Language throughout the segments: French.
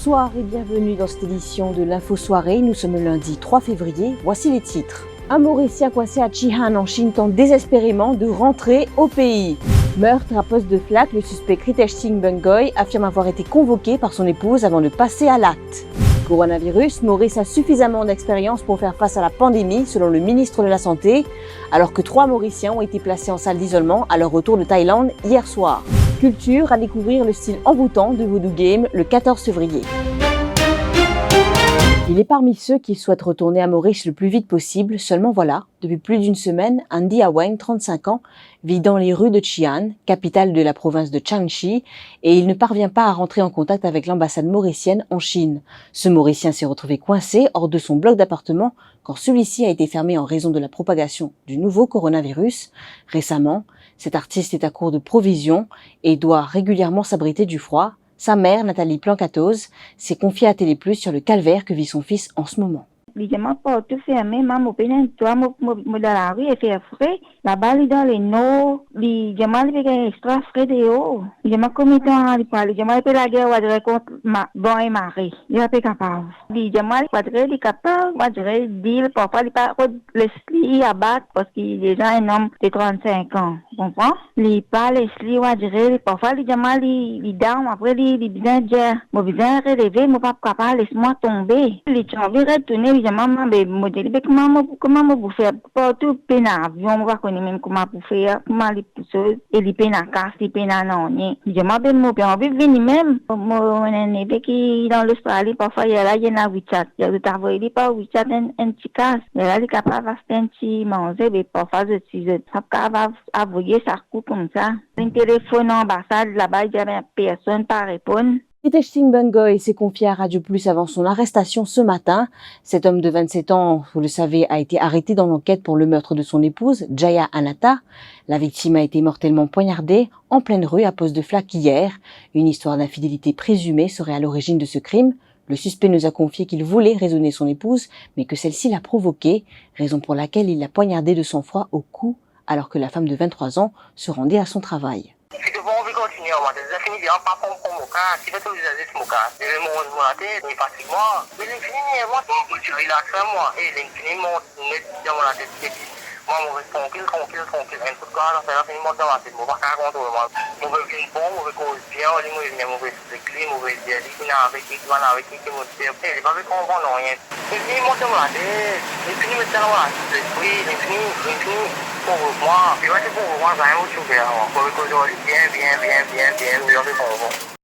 Bonsoir et bienvenue dans cette édition de l'Info Soirée. Nous sommes le lundi 3 février. Voici les titres. Un Mauricien coincé à Xi'an en Chine tente désespérément de rentrer au pays. Meurtre à poste de flaque, le suspect Kritesh Singh Bungoy affirme avoir été convoqué par son épouse avant de passer à l'acte. Coronavirus, Maurice a suffisamment d'expérience pour faire face à la pandémie, selon le ministre de la Santé, alors que 3 Mauriciens ont été placés en salle d'isolement à leur retour de Thaïlande hier soir. Culture, à découvrir le style envoûtant de Voodoo Game le 14 février. Il est parmi ceux qui souhaitent retourner à Maurice le plus vite possible, seulement voilà, depuis plus d'une semaine, Andy Aweng, 35 ans, vit dans les rues de Xi'an, capitale de la province de Jiangxi, et il ne parvient pas à rentrer en contact avec l'ambassade mauricienne en Chine. Ce Mauricien s'est retrouvé coincé hors de son bloc d'appartement quand celui-ci a été fermé en raison de la propagation du nouveau coronavirus. Récemment, cet artiste est à court de provisions et doit régulièrement s'abriter du froid. Sa mère, Nathalie Plancatose, s'est confiée à Télé Plus sur le calvaire que vit son fils en ce moment. Évidemment, pas tout fermé, maman, toi, dans la rue, il fait frais. Là-bas, dans les noix, évidemment, il fait extra frais de haut. Évidemment, comme il parle, évidemment, il fait la guerre, on dirait contre bon et mari. Il est capable. Évidemment, il est capable, on dirait, dire, parfois, il pas Leslie à battre parce qu'il est déjà un homme de 35 ans. Vous comprenez? Il pas Leslie, on dirait, parfois, évidemment, il down, après, il vient dire, mon vient relever, mon pas capable, laisse-moi tomber. Il est envie de retourner, maman, mais modèle, comment vous faire pas tout peine à avion, on va connaître même comment vous faire, comment les pousseuses, et les peines à casse, les peines à non, je m'appelle mon père, on veut venir même, mon aîné qui dans l'Australie, parfois il y a là, il y a WeChat, il y a le travail, il pas WeChat, un petit casse, il y a là, il est capable de faire un petit manger, mais parfois je suis, ça capable d'avouer ça coup comme ça, un téléphone en ambassade, là-bas, il y a personne pas répondre. Kritesh Singh Bungoy s'est confié à Radio Plus avant son arrestation ce matin. Cet homme de 27 ans, vous le savez, a été arrêté dans l'enquête pour le meurtre de son épouse, Jaya Anatta. La victime a été mortellement poignardée en pleine rue à poste de flaque hier. Une histoire d'infidélité présumée serait à l'origine de ce crime. Le suspect nous a confié qu'il voulait raisonner son épouse, mais que celle-ci l'a provoqué, raison pour laquelle il l'a poignardée de sang-froid au cou, alors que la femme de 23 ans se rendait à son travail.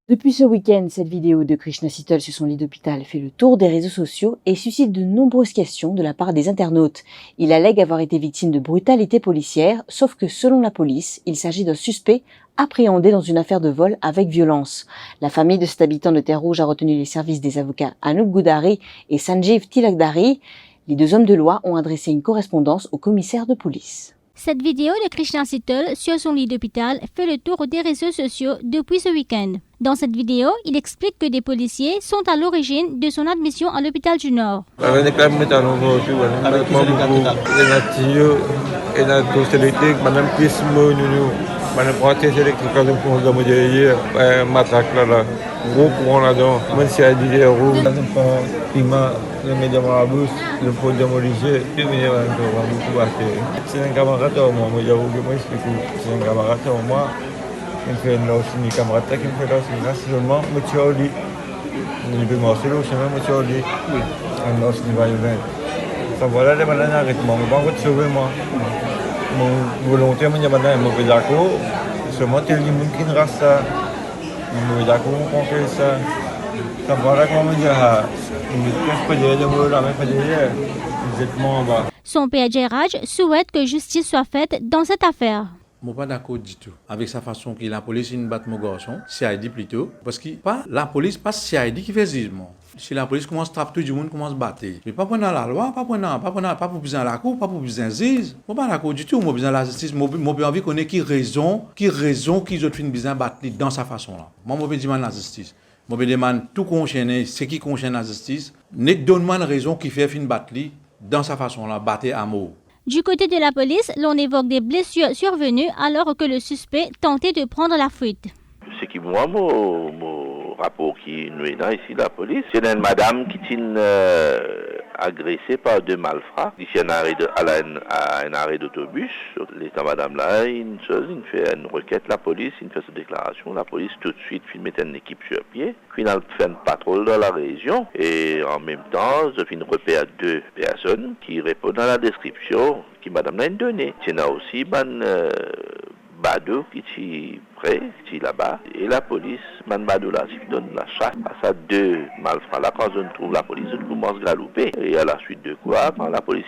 Depuis ce week-end, cette vidéo de Krishna Sittal sur son lit d'hôpital fait le tour des réseaux sociaux et suscite de nombreuses questions de la part des internautes. Il allègue avoir été victime de brutalité policière, sauf que selon la police, il s'agit d'un suspect appréhendé dans une affaire de vol avec violence. La famille de cet habitant de Terre Rouge a retenu les services des avocats Anup Goudari et Sanjeev Tilakdari. Les 2 hommes de loi ont adressé une correspondance au commissaire de police. Cette vidéo de Krishna Sittal sur son lit d'hôpital fait le tour des réseaux sociaux depuis ce week-end. Dans cette vidéo, il explique que des policiers sont à l'origine de son admission à l'hôpital du Nord. Le médicament à bouche, le produit homologé, le médicament beaucoup acheté. C'est un camarade à moi, j'avoue que moi, c'est un camarade à moi. Il me fait une camarade qui me fait là, c'est seulement monsieur Oli. Il peut marcher là, c'est même monsieur Oli. Un os qui va y venir. Ça voilà les malades arrêtement, je ne vais pas sauver moi. Mon volonté, je suis d'accord. Seulement, tu es le monde qui ne reste ça. Je suis d'accord, on fait ça. Ça voilà comment je dis. Son père Jairaj souhaite que justice soit faite dans cette affaire. Je ne suis pas d'accord du tout avec sa façon que la police bat mon garçon, CID plutôt, parce que la police, pas CID qui fait jugement. Si la police commence à trapper tout le monde, commence à battre. Mais pas pendant la loi, pas pour besoin de la cour, pas pour besoin de juge. Je ne suis pas d'accord du tout, moi besoin de la justice, moi j'ai envie de connaître qui raison qu'ils ont fait besoin de battre dans sa façon-là. Moi je demande la justice. Je demande tout concerné, ce qui concerne la justice, ne donne-moi une raison qui fait fin battre dans sa façon-là, battre à mort. Du côté de la police, l'on évoque des blessures survenues alors que le suspect tentait de prendre la fuite. Ce qui moi rapport qui nous est là ici la police. C'est une madame qui est agressée par deux malfrats. Ici à un arrêt d'autobus. L'état madame là, il fait une requête la police, il fait sa déclaration. La police tout de suite met une équipe sur pied. Puis elle fait une patrouille dans la région et en même temps, je repère deux personnes qui répondent à la description que madame l'a donnée. Il y a aussi Bado qui est prêt, qui est là-bas, et la police, Bado là, qui donne la chasse à ça deux malfrats là. Quand on trouve la police, on commence à galoper, et à la suite de quoi, quand la police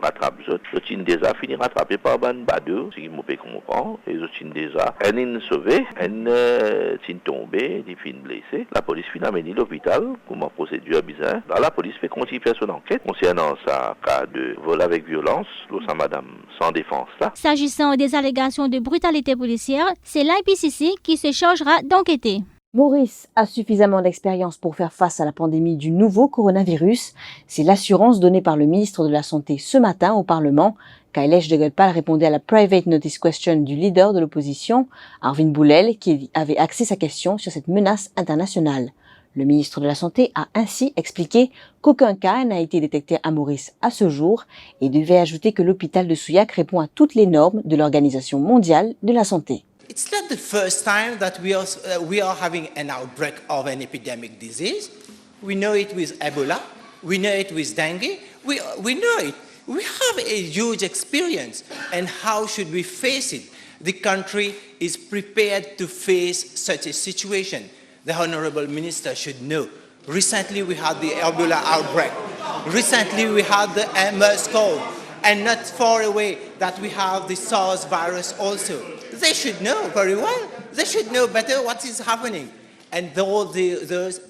rattrape les autres déjà fini rattrapé par Bado, ce qui m'a fait comprendre, et les autres déjà, elle est sauvée, elle est tombée, elle est fin blessée. La police finit amenée à l'hôpital, comme une procédure bizarre. Là, la police fait continuer à faire son enquête concernant ça cas de vol avec violence, l'autre madame sans défense là. S'agissant des allégations de brutalité policière, c'est l'IPCC qui se chargera d'enquêter. Maurice a suffisamment d'expérience pour faire face à la pandémie du nouveau coronavirus. C'est l'assurance donnée par le ministre de la Santé ce matin au Parlement. Kailesh Degelpal répondait à la private notice question du leader de l'opposition, Arvin Boulel, qui avait axé sa question sur cette menace internationale. Le ministre de la Santé a ainsi expliqué qu'aucun cas n'a été détecté à Maurice à ce jour et devait ajouter que l'hôpital de Souillac répond à toutes les normes de l'Organisation mondiale de la santé. It's not the first time that we are having an outbreak of an epidemic disease. We know it with Ebola. We know it with dengue. We know it. We have a huge experience. And how should we face it? The country is prepared to face such a situation. The Honorable Minister should know. Recently we had the Ebola outbreak. Recently we had the MERS-CoV. And not far away that we have the SARS virus also. They should know very well. They should know better what is happening. And the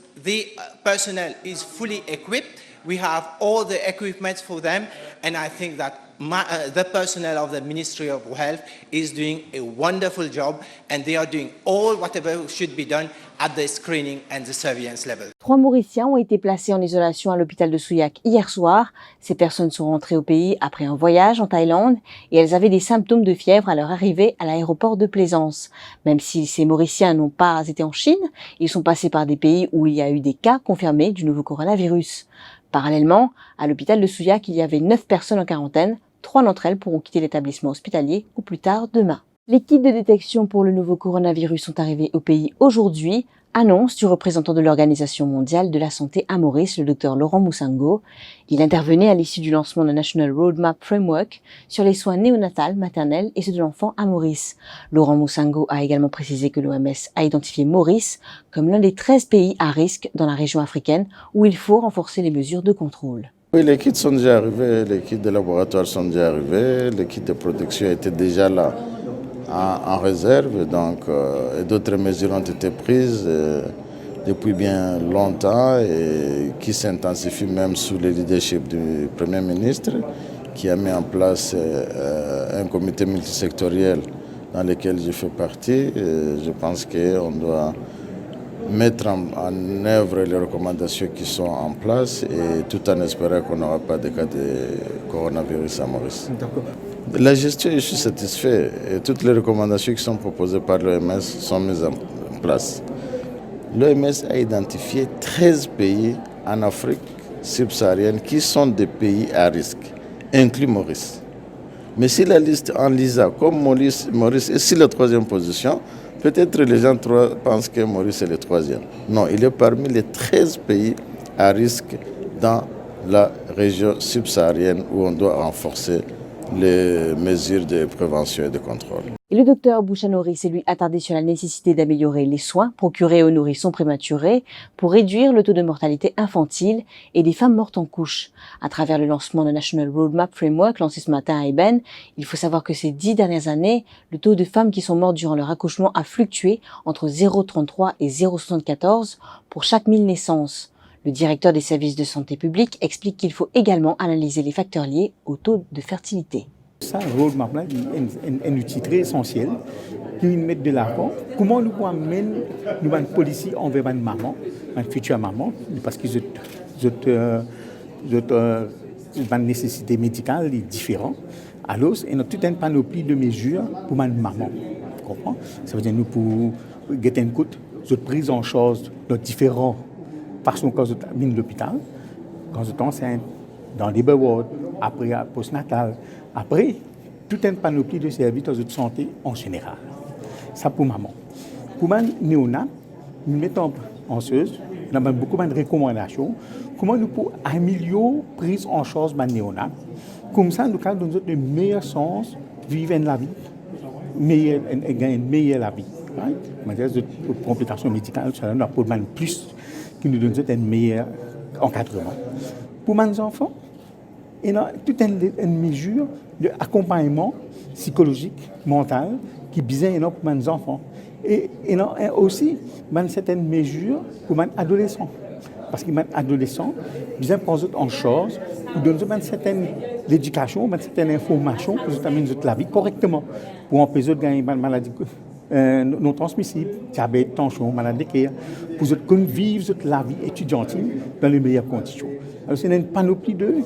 personnel is fully equipped. We have all the equipment for them. And I think that the personnel of the Ministry of Health is doing a wonderful job. And they are doing all whatever should be done at the screening and the surveillance level. 3 Mauriciens ont été placés en isolation à l'hôpital de Souillac hier soir. Ces personnes sont rentrées au pays après un voyage en Thaïlande et elles avaient des symptômes de fièvre à leur arrivée à l'aéroport de Plaisance. Même si ces Mauriciens n'ont pas été en Chine, ils sont passés par des pays où il y a eu des cas confirmés du nouveau coronavirus. Parallèlement, à l'hôpital de Souillac, il y avait 9 personnes en quarantaine. 3 d'entre elles pourront quitter l'établissement hospitalier au plus tard demain. Les kits de détection pour le nouveau coronavirus sont arrivés au pays aujourd'hui, annonce du représentant de l'Organisation mondiale de la santé à Maurice, le Dr Laurent Moussango. Il intervenait à l'issue du lancement d'un National Roadmap Framework sur les soins néonatals, maternels et ceux de l'enfant à Maurice. Laurent Moussango a également précisé que l'OMS a identifié Maurice comme l'un des 13 pays à risque dans la région africaine où il faut renforcer les mesures de contrôle. Oui, les kits sont déjà arrivés, les kits de laboratoire sont déjà arrivés, les kits de protection étaient déjà là en réserve, donc d'autres mesures ont été prises depuis bien longtemps et qui s'intensifient même sous le leadership du Premier ministre qui a mis en place un comité multisectoriel dans lequel je fais partie. Je pense qu'on doit mettre en œuvre les recommandations qui sont en place et tout en espérant qu'on n'aura pas de cas de coronavirus à Maurice. La gestion, je suis satisfait et toutes les recommandations qui sont proposées par l'OMS sont mises en place. L'OMS a identifié 13 pays en Afrique subsaharienne qui sont des pays à risque, inclus Maurice. Mais si la liste en LISA, comme Maurice est sur la 3e position, peut-être les gens pensent que Maurice est le 3e. Non, il est parmi les 13 pays à risque dans la région subsaharienne où on doit renforcer les mesures de prévention et de contrôle. Et le docteur Bouchanori s'est lui attardé sur la nécessité d'améliorer les soins procurés aux nourrissons prématurés pour réduire le taux de mortalité infantile et des femmes mortes en couche. À travers le lancement d'un National Roadmap Framework lancé ce matin à Eben, il faut savoir que ces 10 dernières années, le taux de femmes qui sont mortes durant leur accouchement a fluctué entre 0,33 et 0,74 pour chaque 1000 naissances. Le directeur des services de santé publique explique qu'il faut également analyser les facteurs liés au taux de fertilité. Ça, le roadmap là, est un outil très essentiel qui nous met de l'accord. Comment nous pouvons amener nous une policy envers une maman, une future maman, parce que une nécessité médicale est différente. Alors, il y a toute une panoplie de mesures pour une maman. Tu comprends? Ça veut dire nous pour get un coup cette prise en charge de différentes façons quand vous venez de l'hôpital, quand vous êtes enceinte, dans les wards, après postnatal, après toute une panoplie de services de santé en général. Ça pour maman. Pour ma néonat, nous mettons en chose, nous avons beaucoup de recommandations, comment nous pouvons améliorer la prise en charge de néonat. Comme ça, nous avons donné le meilleur sens de vivre la vie, gagner meilleure la vie. En matière de complications médicales, ça nous apporte plus qui nous donne un meilleur encadrement. Pour mes enfants, il y a toute une mesure d'accompagnement psychologique, mental, qui est bien pour mes enfants. Et il y a aussi certaines mesures pour les adolescents. Parce que les adolescents, bien prendre en charge, pour donner une certaine éducation, une certaine information pour amener la vie correctement. Pour empêcher de gagner une maladie non transmissible, diabète, tension, maladie de cœur, pour vivre la vie étudiantine dans les meilleures conditions. Alors, c'est une panoplie de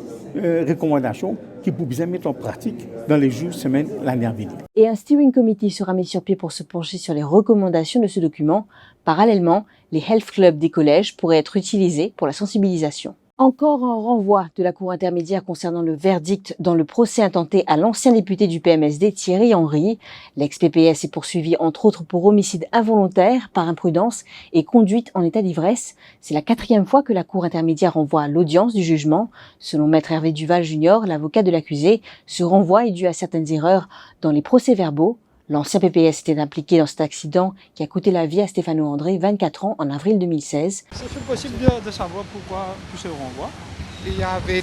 recommandations qui peuvent bien mettre en pratique dans les jours, semaines, l'année à venir. Et un steering committee sera mis sur pied pour se pencher sur les recommandations de ce document. Parallèlement, les health clubs des collèges pourraient être utilisés pour la sensibilisation. Encore un renvoi de la Cour intermédiaire concernant le verdict dans le procès intenté à l'ancien député du PMSD Thierry Henry. L'ex-PPS est poursuivi entre autres pour homicide involontaire par imprudence et conduite en état d'ivresse. C'est la 4e fois que la Cour intermédiaire renvoie à l'audience du jugement. Selon Maître Hervé Duval Jr., l'avocat de l'accusé, ce renvoi est dû à certaines erreurs dans les procès-verbaux. L'ancien PPS était impliqué dans cet accident qui a coûté la vie à Stéphano André, 24 ans, en avril 2016. C'est possible de savoir pourquoi tout ce renvoi. Il y avait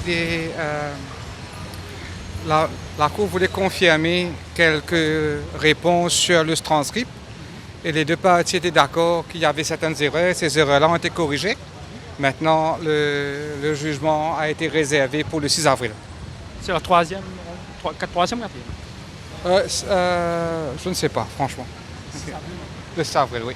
la Cour voulait confirmer quelques réponses sur le transcript et les deux parties étaient d'accord qu'il y avait certaines erreurs. Ces erreurs-là ont été corrigées. Maintenant, le jugement a été réservé pour le 6 avril. C'est la troisième, quatrième? Je ne sais pas, franchement. Le 6 avril, oui.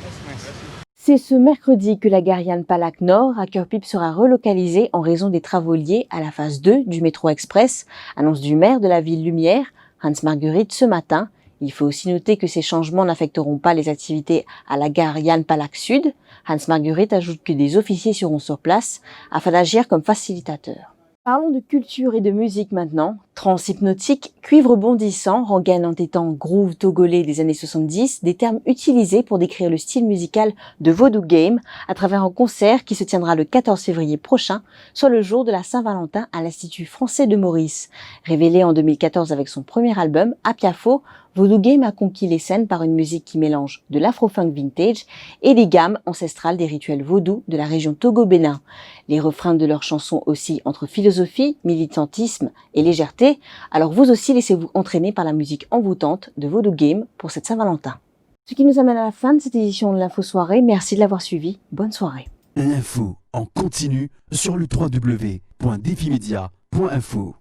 C'est ce mercredi que la gare Yann Palak Nord à Cœur-Pipe sera relocalisée en raison des travaux liés à la phase 2 du métro express, annonce du maire de la ville Lumière, Hans Marguerite, ce matin. Il faut aussi noter que ces changements n'affecteront pas les activités à la gare Yann Palak Sud. Hans Marguerite ajoute que des officiers seront sur place afin d'agir comme facilitateurs. Parlons de culture et de musique maintenant. Trance hypnotique, cuivre bondissant, rengaine entêtant, groove togolais des années 70, des termes utilisés pour décrire le style musical de Vodou Game à travers un concert qui se tiendra le 14 février prochain, soit le jour de la Saint-Valentin à l'Institut français de Maurice. Révélé en 2014 avec son premier album, Apiafo, Vodou Game a conquis les scènes par une musique qui mélange de l'afro-funk vintage et des gammes ancestrales des rituels vaudous de la région Togo-Bénin. Les refrains de leurs chansons oscillent entre philosophie, militantisme et légèreté, alors vous aussi laissez-vous entraîner par la musique envoûtante de Vodou Game pour cette Saint-Valentin. Ce qui nous amène à la fin de cette édition de l'Info Soirée. Merci de l'avoir suivi. Bonne soirée. L'info en continu sur le www.defimedia.info.